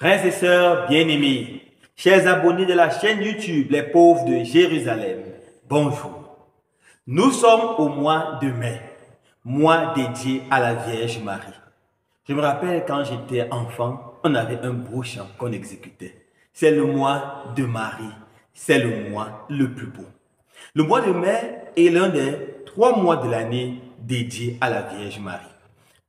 Frères et sœurs bien-aimés, chers abonnés de la chaîne YouTube Les Pauvres de Jérusalem, bonjour. Nous sommes au mois de mai, mois dédié à la Vierge Marie. Je me rappelle quand j'étais enfant, on avait un beau chant qu'on exécutait. C'est le mois de Marie, c'est le mois le plus beau. Le mois de mai est l'un des 3 mois de l'année dédiés à la Vierge Marie.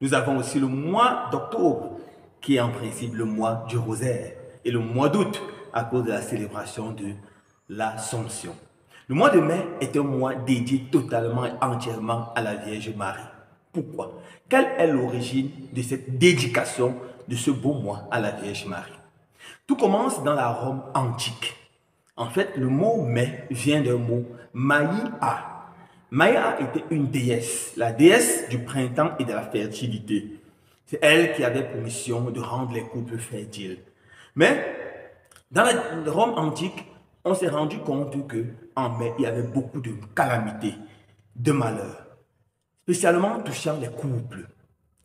Nous avons aussi le mois d'octobre, qui est en principe le mois du rosaire, et le mois d'août à cause de la célébration de l'Assomption. Le mois de mai est un mois dédié totalement et entièrement à la Vierge Marie. Pourquoi? Quelle est l'origine de cette dédication de ce beau mois à la Vierge Marie? Tout commence dans la Rome antique. En fait, le mot mai vient d'un mot Maïa. Maïa était une déesse, la déesse du printemps et de la fertilité. C'est elle qui avait pour mission de rendre les couples fertiles. Mais dans la Rome antique, on s'est rendu compte qu'en mai, il y avait beaucoup de calamités, de malheurs, spécialement touchant les couples.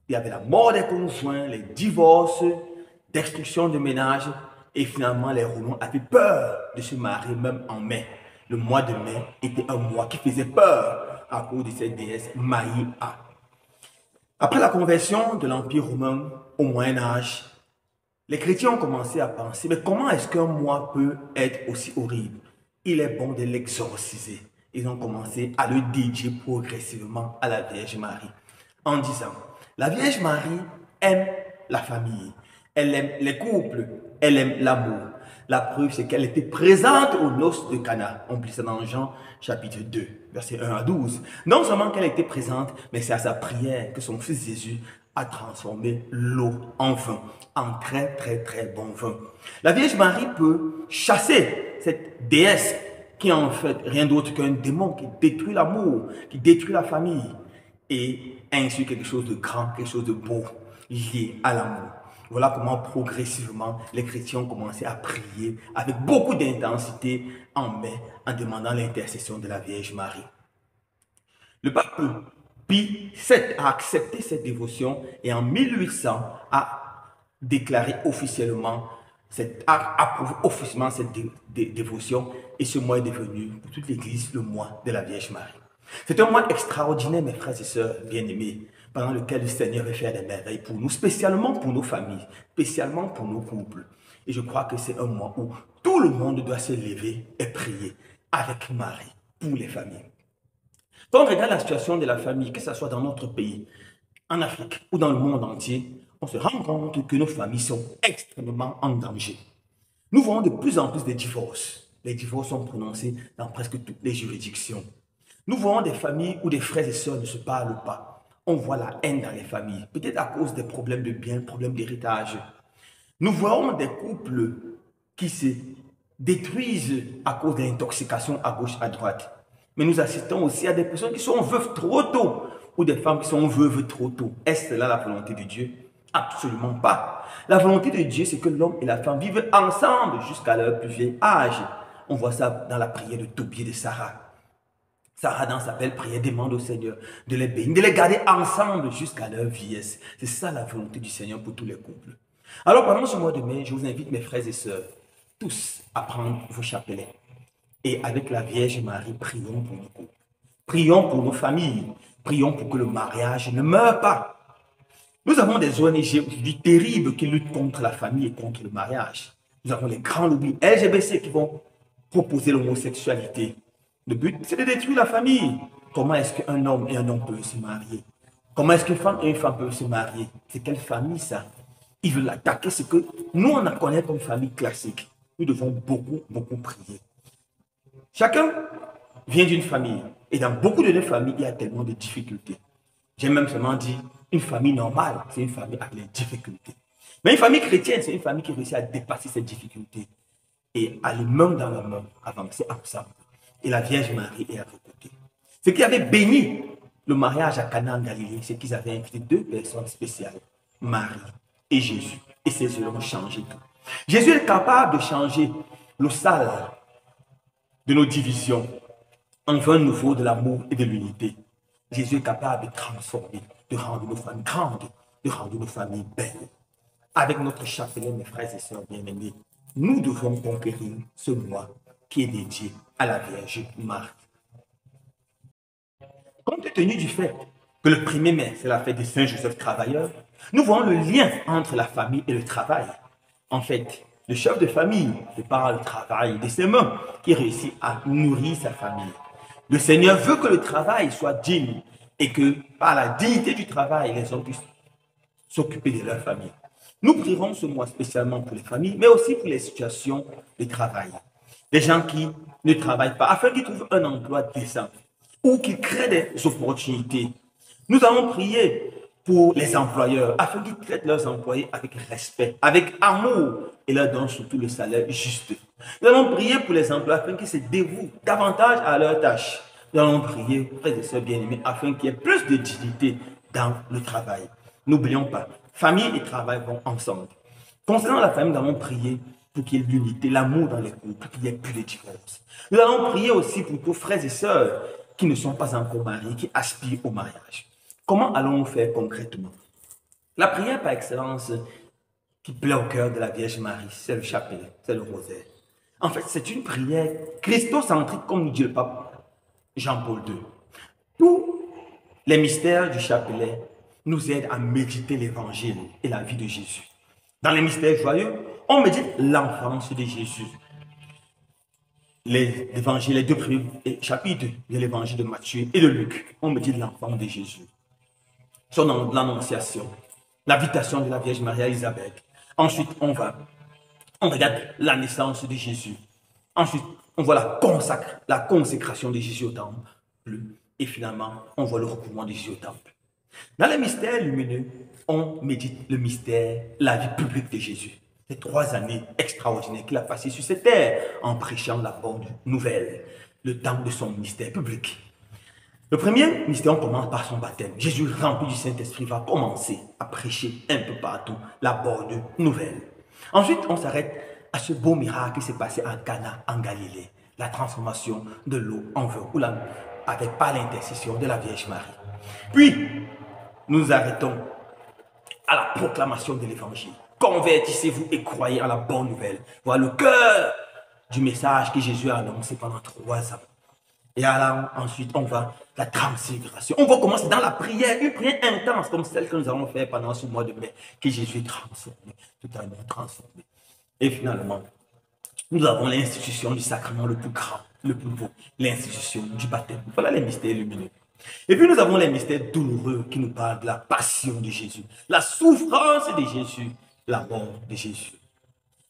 Il y avait la mort des conjoints, les divorces, destruction de ménages, et finalement les Romains avaient peur de se marier même en mai. Le mois de mai était un mois qui faisait peur à cause de cette déesse Maïa. Après la conversion de l'Empire romain au Moyen-Âge, les chrétiens ont commencé à penser, mais comment est-ce qu'un mois peut être aussi horrible? Il est bon de l'exorciser. Ils ont commencé à le dédier progressivement à la Vierge Marie, en disant, la Vierge Marie aime la famille, elle aime les couples, elle aime l'amour. La preuve, c'est qu'elle était présente aux noces de Cana. On lit ça dans Jean chapitre 2, versets 1 à 12. Non seulement qu'elle était présente, mais c'est à sa prière que son fils Jésus a transformé l'eau en vin, en très bon vin. La Vierge Marie peut chasser cette déesse qui est en fait rien d'autre qu'un démon qui détruit l'amour, qui détruit la famille, et ainsi quelque chose de grand, quelque chose de beau lié à l'amour. Voilà comment progressivement les chrétiens ont commencé à prier avec beaucoup d'intensité en mai en demandant l'intercession de la Vierge Marie. Le pape Pie VII a accepté cette dévotion et en 1800 a déclaré officiellement, approuvé officiellement cette dévotion, et ce mois est devenu pour toute l'Église le mois de la Vierge Marie. C'est un mois extraordinaire, mes frères et sœurs bien-aimés, pendant lequel le Seigneur va faire des merveilles pour nous, spécialement pour nos familles, spécialement pour nos couples. Et je crois que c'est un mois où tout le monde doit se lever et prier avec Marie pour les familles. Quand on regarde la situation de la famille, que ce soit dans notre pays, en Afrique ou dans le monde entier, on se rend compte que nos familles sont extrêmement en danger. Nous voyons de plus en plus de divorces. Les divorces sont prononcés dans presque toutes les juridictions. Nous voyons des familles où des frères et sœurs ne se parlent pas. On voit la haine dans les familles, peut-être à cause des problèmes de biens, problèmes d'héritage. Nous voyons des couples qui se détruisent à cause d'intoxication à gauche, à droite. Mais nous assistons aussi à des personnes qui sont veuves trop tôt, ou des femmes qui sont veuves trop tôt. Est-ce là la volonté de Dieu? Absolument pas. La volonté de Dieu, c'est que l'homme et la femme vivent ensemble jusqu'à leur plus vieil âge. On voit ça dans la prière de Tobie et de Sarah. Sarah, dans sa belle prière, demande au Seigneur de les bénir, de les garder ensemble jusqu'à leur vieillesse. C'est ça la volonté du Seigneur pour tous les couples. Alors, pendant ce mois de mai, je vous invite, mes frères et sœurs, tous à prendre vos chapelets. Et avec la Vierge Marie, prions pour nos couples. Prions pour nos familles. Prions pour que le mariage ne meure pas. Nous avons des ONG aujourd'hui terribles qui luttent contre la famille et contre le mariage. Nous avons les grands lobbies LGBT qui vont proposer l'homosexualité. Le but, c'est de détruire la famille. Comment est-ce qu'un homme et un homme peuvent se marier? Comment est-ce qu'une femme et une femme peuvent se marier? C'est quelle famille ça? Ils veulent attaquer ce que nous, on a connaît comme famille classique. Nous devons beaucoup prier. Chacun vient d'une famille. Et dans beaucoup de nos familles, il y a tellement de difficultés. J'ai même seulement dit, une famille normale, c'est une famille avec des difficultés. Mais une famille chrétienne, c'est une famille qui réussit à dépasser ces difficultés et aller main dans la main, avancer ensemble. Et la Vierge Marie est à vos côtés. Ce qui avait béni le mariage à Cana en Galilée, c'est qu'ils avaient invité 2 personnes spéciales, Marie et Jésus. Et ces yeux ont changé tout. Jésus est capable de changer le sale de nos divisions en vin nouveau de l'amour et de l'unité. Jésus est capable de transformer, de rendre nos familles grandes, de rendre nos familles belles. avec notre chapelet, mes frères et sœurs bien-aimés, nous devons conquérir ce mois qui est dédié à la Vierge Marie. Compte tenu du fait que le 1er mai, c'est la fête de Saint-Joseph travailleur, nous voyons le lien entre la famille et le travail. En fait, le chef de famille, de par le travail de ses mains, qui réussit à nourrir sa famille. Le Seigneur veut que le travail soit digne et que par la dignité du travail, les hommes puissent s'occuper de leur famille. Nous prierons ce mois spécialement pour les familles, mais aussi pour les situations de travail. Les gens qui ne travaillent pas, afin qu'ils trouvent un emploi décent ou qu'ils créent des opportunités. Nous allons prier pour les employeurs, afin qu'ils traitent leurs employés avec respect, avec amour et leur donnent surtout le salaire juste. Nous allons prier pour les employeurs afin qu'ils se dévouent davantage à leurs tâches. Nous allons prier, frères et sœurs bien-aimés, afin qu'il y ait plus de dignité dans le travail. N'oublions pas, famille et travail vont ensemble. Concernant la famille, nous allons prier pour qu'il y ait l'unité, l'amour dans les couples, pour qu'il n'y ait plus de divorce. Nous allons prier aussi pour tous frères et sœurs qui ne sont pas encore mariés, qui aspirent au mariage. Comment allons-nous faire concrètement? La prière par excellence qui plaît au cœur de la Vierge Marie, c'est le chapelet, c'est le rosaire. En fait, c'est une prière christocentrique, comme nous dit le pape Jean-Paul II. Tous les mystères du chapelet nous aident à méditer l'évangile et la vie de Jésus. Dans les mystères joyeux, on médite l'enfance de Jésus. Les deux premiers chapitres de l'évangile de Matthieu et de Luc, on médite l'enfant de Jésus. L'annonciation, l'invitation de la Vierge Marie à Élisabeth. Ensuite, on regarde la naissance de Jésus. Ensuite, on voit la consécration de Jésus au temple. Et finalement, on voit le recouvrement de Jésus au temple. Dans les mystères lumineux, on médite le mystère, la vie publique de Jésus. Les 3 années extraordinaires qu'il a passées sur cette terre en prêchant la bonne nouvelle, le temps de son ministère public. Le premier mystère, on commence par son baptême. Jésus, rempli du Saint-Esprit, va commencer à prêcher un peu partout la bonne nouvelle. Ensuite, on s'arrête à ce beau miracle qui s'est passé à Cana, en Galilée. La transformation de l'eau en vin, par l'intercession de la Vierge Marie. Puis, nous nous arrêtons à la proclamation de l'évangile. Convertissez-vous et croyez à la bonne nouvelle. Voilà le cœur du message que Jésus a annoncé pendant 3 ans. Et alors, ensuite, on va la transfiguration. On va commencer dans la prière, une prière intense comme celle que nous allons faire pendant ce mois de mai, que Jésus est transformé, totalement transformé. Et finalement, nous avons l'institution du sacrement le plus grand, le plus beau, l'institution du baptême. Voilà les mystères lumineux. Et puis nous avons les mystères douloureux qui nous parlent de la passion de Jésus, la souffrance de Jésus, la mort de Jésus.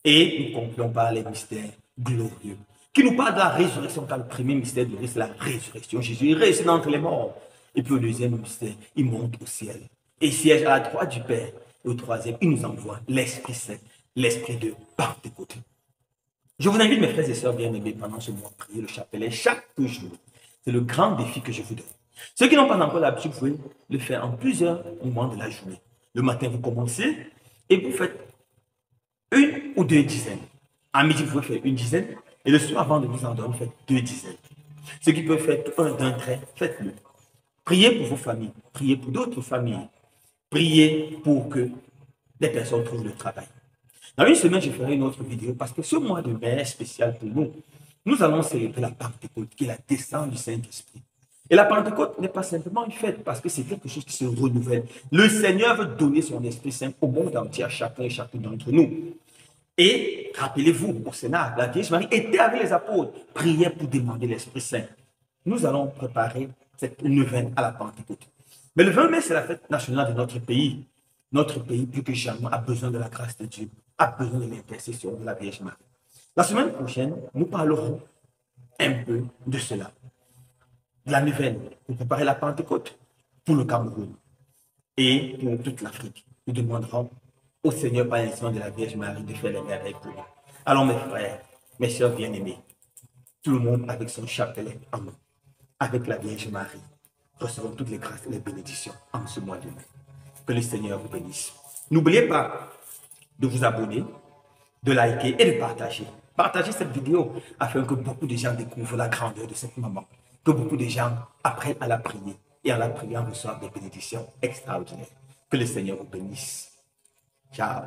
Et nous concluons par les mystères glorieux qui nous parlent de la résurrection, car le premier mystère de c'est la résurrection. Jésus est ressuscité entre les morts. Et puis au deuxième mystère, il monte au ciel et siège à la droite du Père. Et au troisième, il nous envoie l'Esprit Saint, l'Esprit de Pentecôte. Je vous invite, mes frères et sœurs bien-aimés, pendant ce mois, à prier le chapelet chaque jour. C'est le grand défi que je vous donne. Ceux qui n'ont pas encore l'habitude, vous pouvez le faire en plusieurs moments de la journée. Le matin, vous commencez et vous faites 1 ou 2 dizaines. À midi, vous pouvez faire 1 dizaine. Et le soir, avant de vous endormir, vous faites 2 dizaines. Ceux qui peuvent faire d'un trait, faites-le. Priez pour vos familles. Priez pour d'autres familles. Priez pour que les personnes trouvent le travail. Dans une semaine, je ferai une autre vidéo parce que ce mois de mai est spécial pour nous. Nous allons célébrer la Pentecôte, qui est la descente du Saint-Esprit. Et la Pentecôte n'est pas simplement une fête, parce que c'est quelque chose qui se renouvelle. Le Seigneur veut donner son Esprit Saint au monde entier, à chacun et chacune d'entre nous. Et rappelez-vous, au Sénat, la Vierge Marie était avec les apôtres, priait pour demander l'Esprit Saint. Nous allons préparer cette neuvaine à la Pentecôte. Mais le 20 mai, c'est la fête nationale de notre pays. Notre pays, plus que jamais, a besoin de la grâce de Dieu, a besoin de l'intercession de la Vierge Marie. La semaine prochaine, nous parlerons un peu de cela. De la neuvaine, pour préparer la Pentecôte pour le Cameroun et pour toute l'Afrique. Nous demanderons au Seigneur par l'instant de la Vierge Marie de faire les merveilles pour nous. Alors mes frères, mes sœurs bien-aimés, tout le monde avec son chapelet en main, avec la Vierge Marie, recevons toutes les grâces et les bénédictions en ce mois de mai. Que le Seigneur vous bénisse. N'oubliez pas de vous abonner, de liker et de partager. Partagez cette vidéo afin que beaucoup de gens découvrent la grandeur de cette maman. Que beaucoup de gens apprennent à la prier et en la priant reçoivent des bénédictions extraordinaires. Que le Seigneur vous bénisse. Ciao.